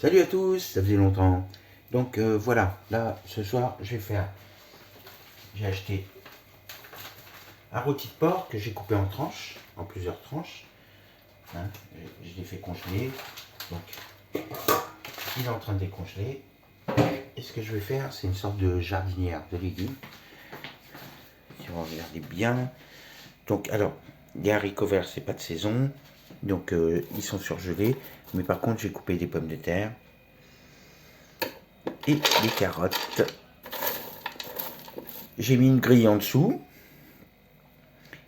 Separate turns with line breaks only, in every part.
Salut à tous, ça faisait longtemps. Donc voilà, là ce soir j'ai acheté un rôti de porc que j'ai coupé en tranches, en plusieurs tranches. Hein, je l'ai fait congeler, donc il est en train de décongeler. Et ce que je vais faire, c'est une sorte de jardinière de légumes. Si on va regarder bien. Donc alors, les haricots verts, c'est pas de saison, donc ils sont surgelés. Mais par contre, j'ai coupé des pommes de terre et des carottes. J'ai mis une grille en dessous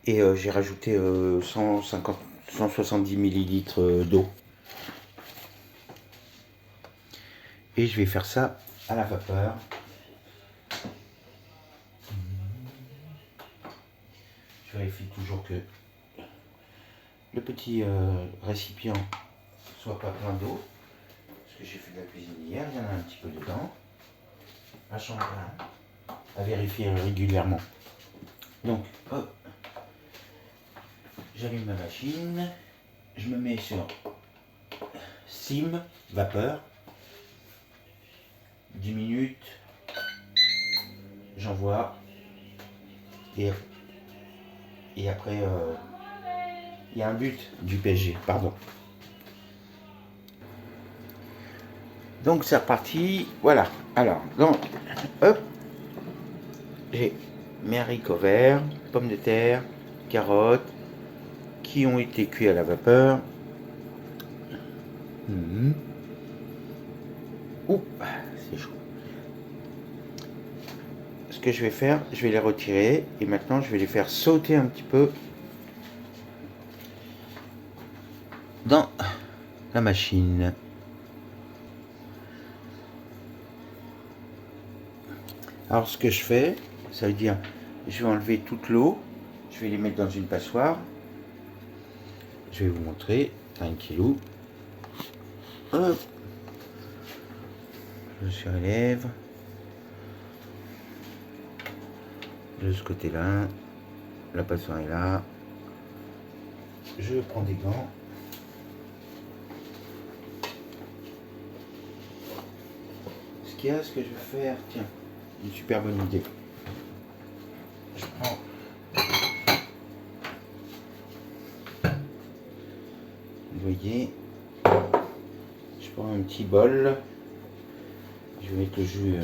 et j'ai rajouté 150, 170 millilitres d'eau. Et je vais faire ça à la vapeur. Je vérifie toujours que le petit récipient soit pas plein d'eau. Parce que j'ai fait de la cuisine hier, il y en a un petit peu dedans. À vérifier régulièrement. Donc, hop, j'allume ma machine. Je me mets sur sim, vapeur. 10 minutes. J'envoie. Et après, il y a un but du PSG, pardon. Donc c'est reparti, voilà. Alors, donc, hop, j'ai mes haricots verts, pommes de terre, carottes, qui ont été cuits à la vapeur. Ouh, c'est chaud. Ce que je vais faire, je vais les retirer et maintenant je vais les faire sauter un petit peu dans la machine. Alors ce que je fais, ça veut dire, je vais enlever toute l'eau, je vais les mettre dans une passoire. Je vais vous montrer, tranquillou. Hop, je surélève. De ce côté-là, la passoire est là. Je prends des gants. Ce que je vais faire, tiens, une super bonne idée. Je prends vous voyez, je prends un petit bol. Je vais mettre le jus.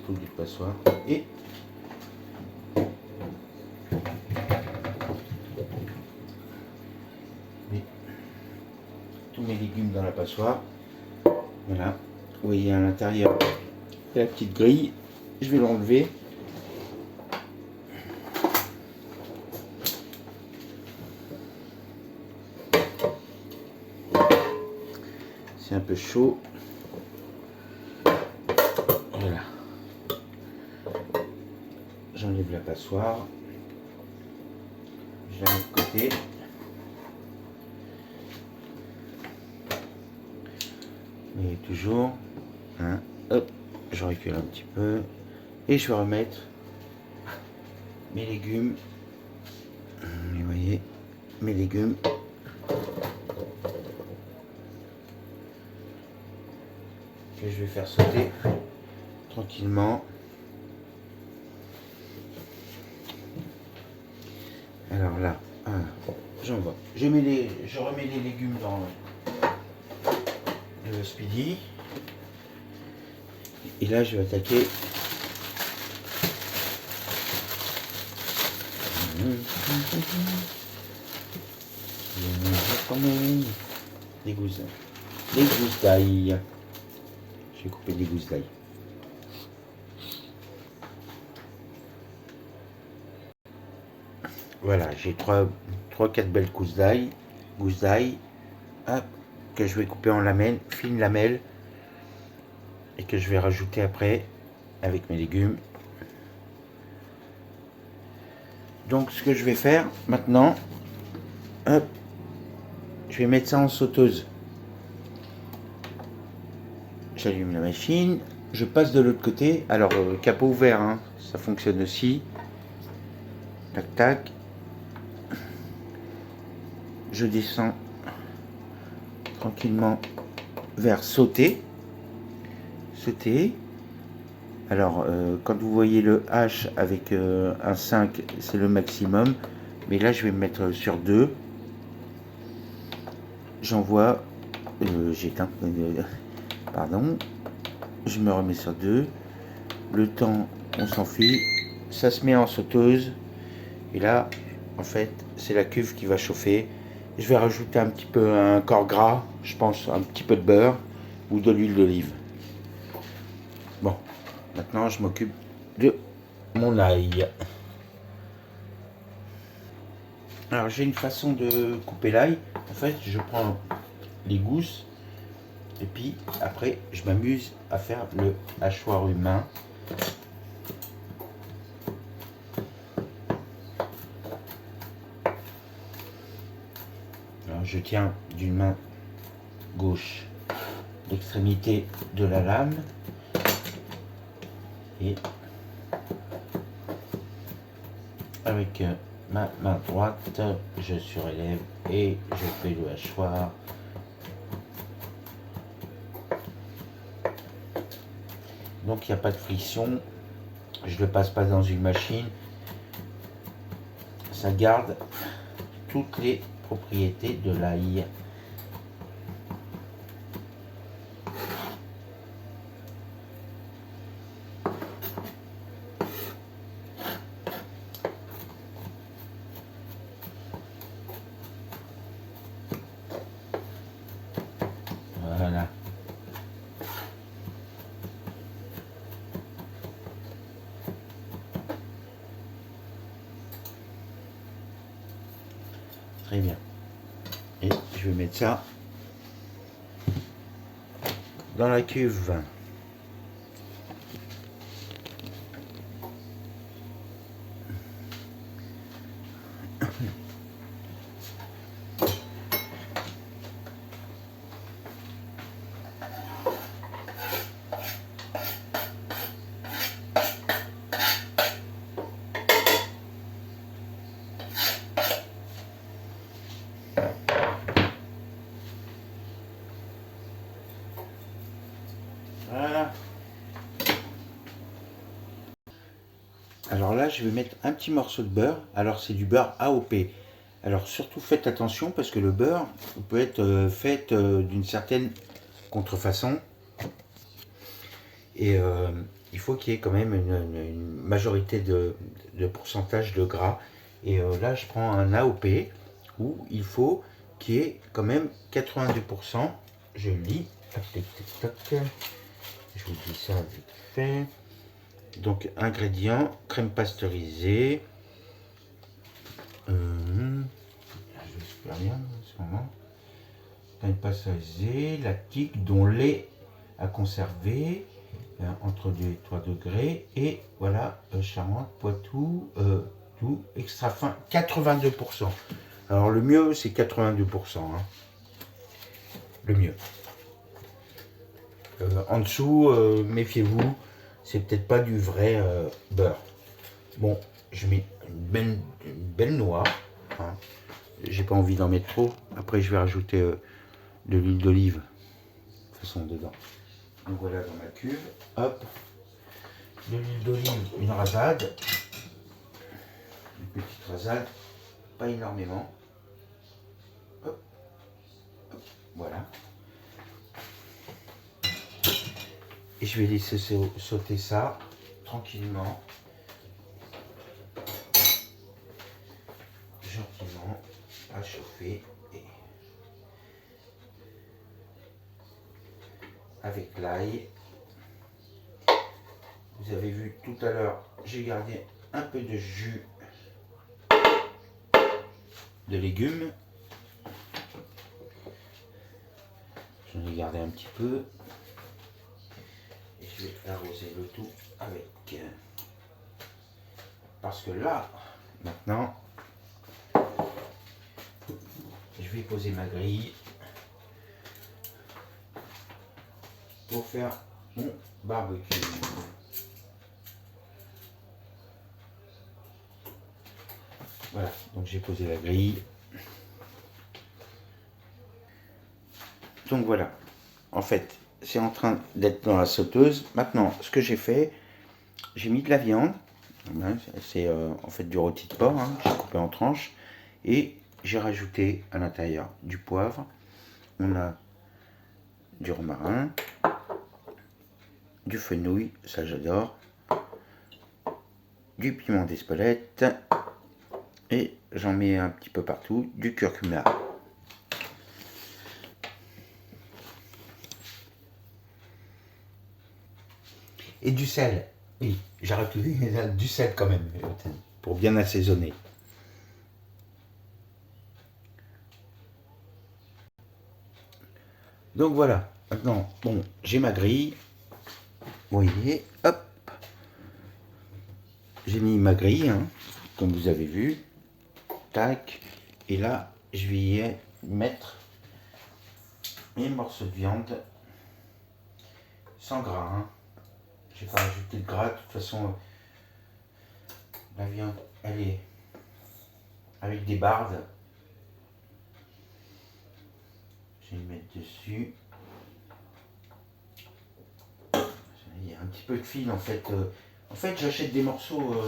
Tout du passoire et tous mes légumes dans la passoire. Voilà, vous voyez à l'intérieur la petite grille. Je vais l'enlever. C'est un peu chaud. Voilà. J'enlève la passoire. Je la mets de côté. Mais toujours, hein, hop, je recule un petit peu. Et je vais remettre mes légumes. Vous voyez, mes légumes. Que je vais faire sauter tranquillement. Alors là, j'envoie. Je remets les légumes dans le speedy. Et là, je vais attaquer des gousses d'ail. Je vais couper des gousses d'ail. Voilà, j'ai 3-4 belles gousses d'ail, que je vais couper en lamelles, fines lamelles, et que je vais rajouter après avec mes légumes. Donc ce que je vais faire maintenant, hop, je vais mettre ça en sauteuse. J'allume la machine, Je passe de l'autre côté. Alors, capot ouvert, hein, ça fonctionne aussi. Tac, tac. Je descends tranquillement vers sauter. Sauter. Alors, quand vous voyez le H avec un 5, c'est le maximum. Mais là, je vais me mettre sur 2. J'envoie. J'éteins. Pardon. Je me remets sur 2. Le temps, on s'enfuit. Ça se met en sauteuse. Et là, en fait, c'est la cuve qui va chauffer. Je vais rajouter un petit peu un corps gras. Je pense un petit peu de beurre ou de l'huile d'olive. Bon, maintenant, je m'occupe de mon ail. Alors, j'ai une façon de couper l'ail. En fait, je prends les gousses. Et puis, après, je m'amuse à faire le hachoir humain. Alors, je tiens d'une main gauche l'extrémité de la lame et avec ma main droite je surélève et je fais le hachoir. Donc il n'y a pas de friction, je ne le passe pas dans une machine, ça garde toutes les propriétés de l'ail. Voilà. Très bien. Et je vais mettre ça dans la cuve. Voilà. Alors là, je vais mettre un petit morceau de beurre. Alors c'est du beurre AOP. Alors surtout faites attention parce que le beurre peut être fait d'une certaine contrefaçon. Et il faut qu'il y ait quand même une majorité de pourcentage de gras. Et là, je prends un AOP où il faut qu'il y ait quand même 82%. Je lis. Je vous dis ça vite fait. Donc, ingrédients, crème pasteurisée. Je vais super bien en ce moment. Crème pasteurisée, lactique, dont lait à conserver entre 2 et 3 degrés. Et voilà, Charente, Poitou, tout, extra fin, 82%. Alors, le mieux, c'est 82%. Hein. Le mieux. En dessous, méfiez-vous, c'est peut-être pas du vrai beurre. Bon, je mets une belle noix. Hein. J'ai pas envie d'en mettre trop. Après, je vais rajouter de l'huile d'olive. De toute façon, dedans. Donc voilà dans ma cuve. Hop. De l'huile d'olive, une rasade. Une petite rasade. Pas énormément. Hop. Hop. Voilà. Et je vais laisser sauter ça tranquillement. Gentiment à chauffer. Et avec l'ail. Vous avez vu tout à l'heure, j'ai gardé un peu de jus de légumes. J'en ai gardé un petit peu. Et je vais arroser le tout avec. Parce que là, maintenant, je vais poser ma grille pour faire mon barbecue. Voilà, donc j'ai posé la grille. Donc voilà, en fait, c'est en train d'être dans la sauteuse. Maintenant, ce que j'ai fait, j'ai mis de la viande. C'est en fait du rôti de porc, hein, j'ai coupé en tranches. Et j'ai rajouté à l'intérieur du poivre. On a du romarin, du fenouil, ça j'adore, du piment d'Espelette, et j'en mets un petit peu partout, du curcuma. Et du sel. Oui, j'ai rajouté du sel quand même, pour bien assaisonner. Donc voilà, maintenant, bon, j'ai ma grille. Vous voyez, hop. J'ai mis ma grille, hein, comme vous avez vu. Tac. Et là, je vais y mettre mes morceaux de viande sans gras. Hein. Je n'ai pas rajouté de gras. De toute façon, la viande, elle est avec des bardes. Je vais le mettre dessus. Il y a un petit peu de fil en fait. En fait, j'achète des morceaux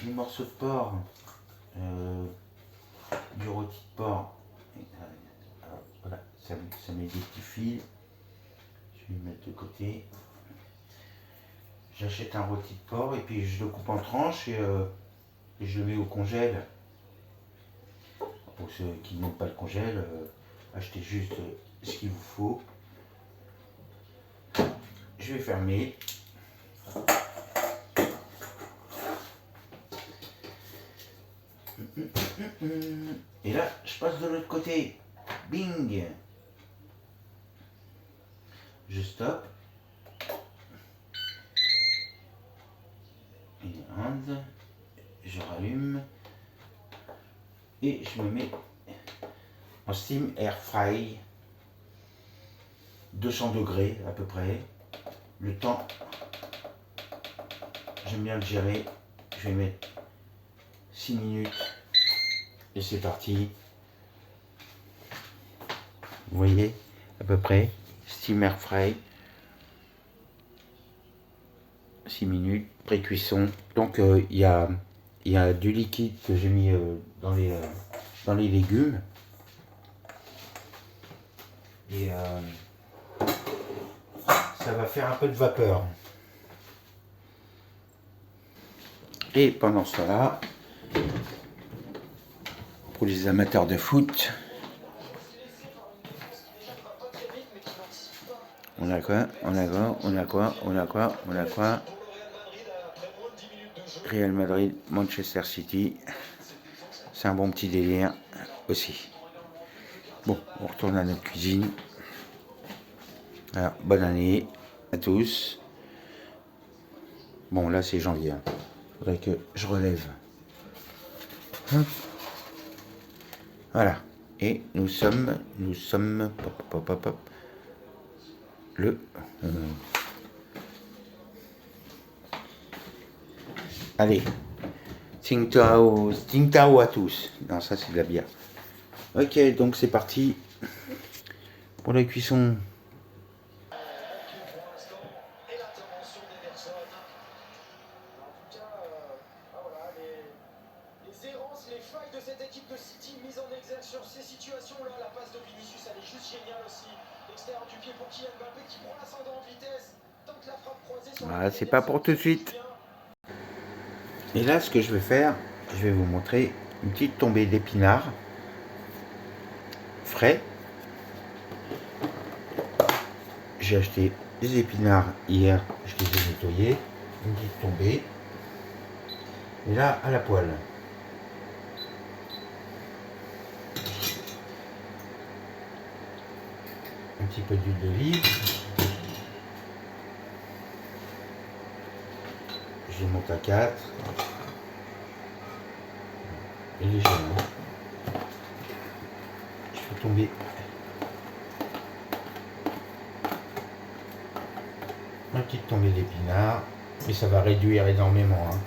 de porc, du rôti de porc. Voilà, ça met des petits fils. Je vais le mettre de côté. J'achète un rôti de porc et puis je le coupe en tranches et je le mets au congèle. Pour ceux qui n'ont pas le congèle, achetez juste ce qu'il vous faut. Je vais fermer. Et là, je passe de l'autre côté. Bing! Je stoppe. Une onde. Je rallume. Et je me mets en steam air fry. 200 degrés à peu près. Le temps, j'aime bien le gérer. Je vais mettre 6 minutes. Et c'est parti. Vous voyez à peu près. Steam air fry. 6 minutes. Pré-cuisson. Donc il y a du liquide que j'ai mis dans les légumes. Et ça va faire un peu de vapeur. Et pendant ce temps-là, pour les amateurs de foot, on a quoi? Real Madrid, Manchester City. C'est un bon petit délire aussi. Bon, on retourne à notre cuisine. Alors, bonne année à tous. Bon, là c'est janvier. Faudrait que je relève. Hop. Voilà. Et nous sommes, le allez, Tsing Tao à tous. Non, ça c'est de la bière. Ok, donc c'est parti pour la cuisson.
Les failles de cette équipe de City mise en exergue sur ces situations-là. La passe de Vinicius, elle est juste géniale aussi. L'extérieur du pied pour Kylian Mbappé qui prend l'ascendant en vitesse. Tente la frappe croisée sur
Voilà, c'est pas pour tout de suite. Et là, ce que je vais faire, je vais vous montrer une petite tombée d'épinards frais. J'ai acheté des épinards hier, je les ai nettoyés. Une petite tombée. Et là, à la poêle. Un petit peu d'huile d'olive. Je monte à 4. Et légèrement. Je fais tomber une petite tombée d'épinards. Et ça va réduire énormément. Hein.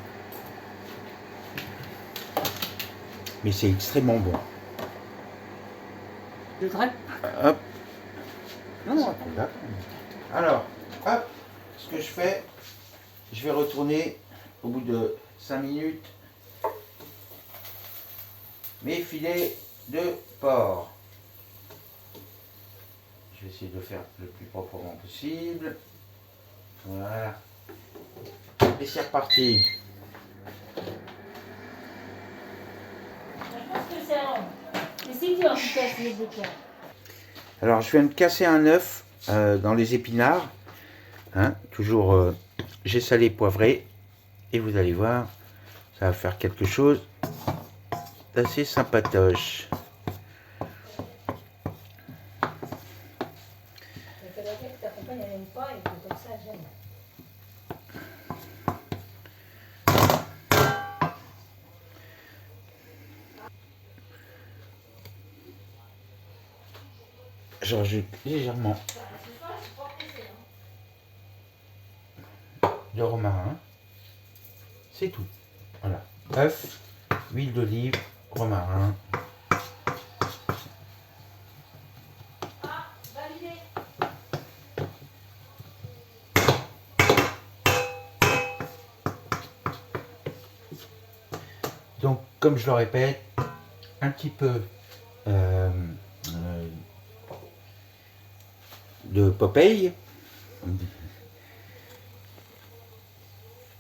Mais c'est extrêmement bon.
Je voudrais.
Hop. Non, attends, là. Alors, hop, ce que je fais, je vais retourner au bout de 5 minutes mes filets de porc. Je vais essayer de le faire le plus proprement possible. Voilà. Et c'est reparti.
Je pense que c'est un. Et si tu en casses les éclairs.
Alors je viens de casser un œuf dans les épinards. Hein, toujours j'ai salé, poivré. Et vous allez voir, ça va faire quelque chose d'assez sympatoche.
Ça doit dire que ta compagne n'aime pas et que comme ça j'aime.
Je rajoute légèrement de romarin. C'est tout. Voilà. Œuf, huile d'olive, romarin. Donc, comme je le répète, un petit peu de Popeye.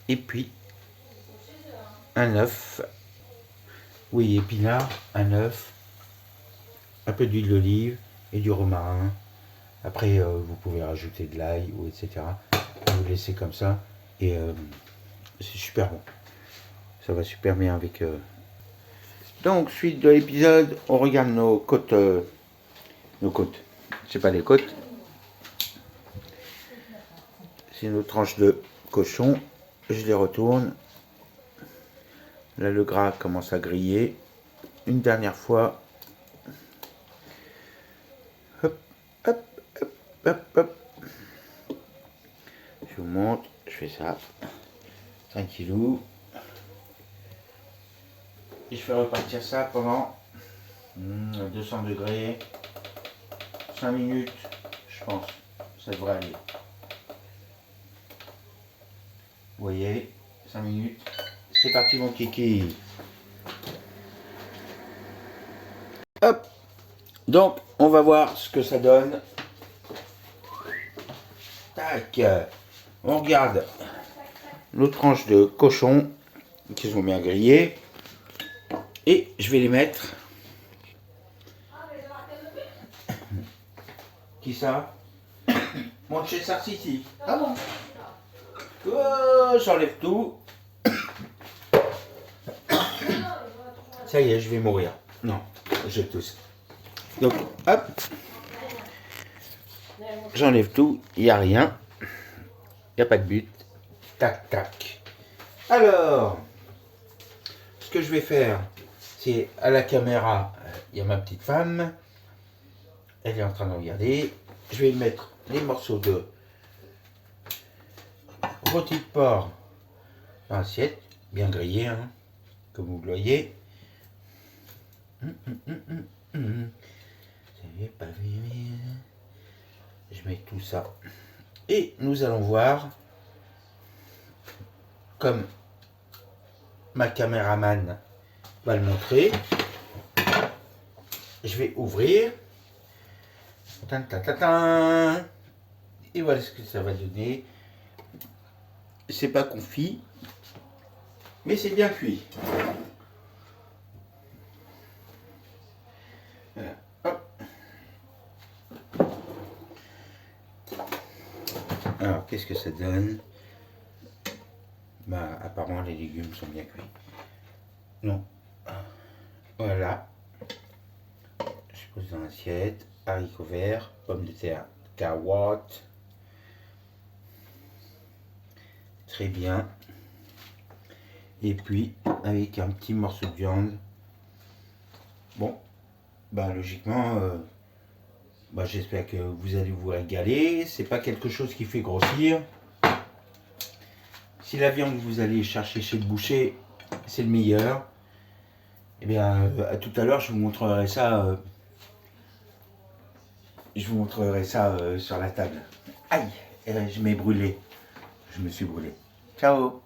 Et puis, un œuf. Oui, épinard, un œuf. Un peu d'huile d'olive et du romarin. Après, vous pouvez rajouter de l'ail ou etc. Vous laissez comme ça. Et c'est super bon. Ça va super bien avec... Donc, suite de l'épisode, on regarde nos côtes. Nos côtes. C'est pas les côtes. C'est nos tranches de cochon. Je les retourne. Là, le gras commence à griller. Une dernière fois. Hop, hop, hop, hop, hop. Je vous montre. Je fais ça. Tranquillou. Et je fais repartir ça pendant 200 degrés. 5 minutes, je pense. Ça devrait aller. Vous voyez, 5 minutes. C'est parti mon kiki. Hop. Donc, on va voir ce que ça donne. Tac. On regarde nos tranches de cochon qui sont bien grillées. Et je vais les mettre. Qui ça? Manchester City. Ah bon? Oh, j'enlève tout. Ça y est, je vais mourir. Non, j'ai tous. Donc, hop. J'enlève tout, il n'y a rien. Il n'y a pas de but. Tac, tac. Alors, ce que je vais faire, c'est à la caméra, il y a ma petite femme. Elle est en train de regarder. Je vais mettre les morceaux de rôti de porc dans l'assiette, bien grillé, hein, comme vous le voyez. Je mets tout ça. Et nous allons voir, comme ma caméraman va le montrer, je vais ouvrir. Et voilà ce que ça va donner. C'est pas confit, mais c'est bien cuit. Voilà. Hop. Alors, qu'est-ce que ça donne? Bah, apparemment, les légumes sont bien cuits. Non. Voilà. Je pose dans l'assiette. Haricots verts, pommes de terre, carottes. Très bien. Et puis, avec un petit morceau de viande. Bon, bah logiquement, bah, j'espère que vous allez vous régaler. C'est pas quelque chose qui fait grossir. Si la viande que vous allez chercher chez le boucher, c'est le meilleur, eh bien, à tout à l'heure, je vous montrerai ça. Sur la table. Aïe, je m'ai brûlé. Je me suis brûlé. Ciao.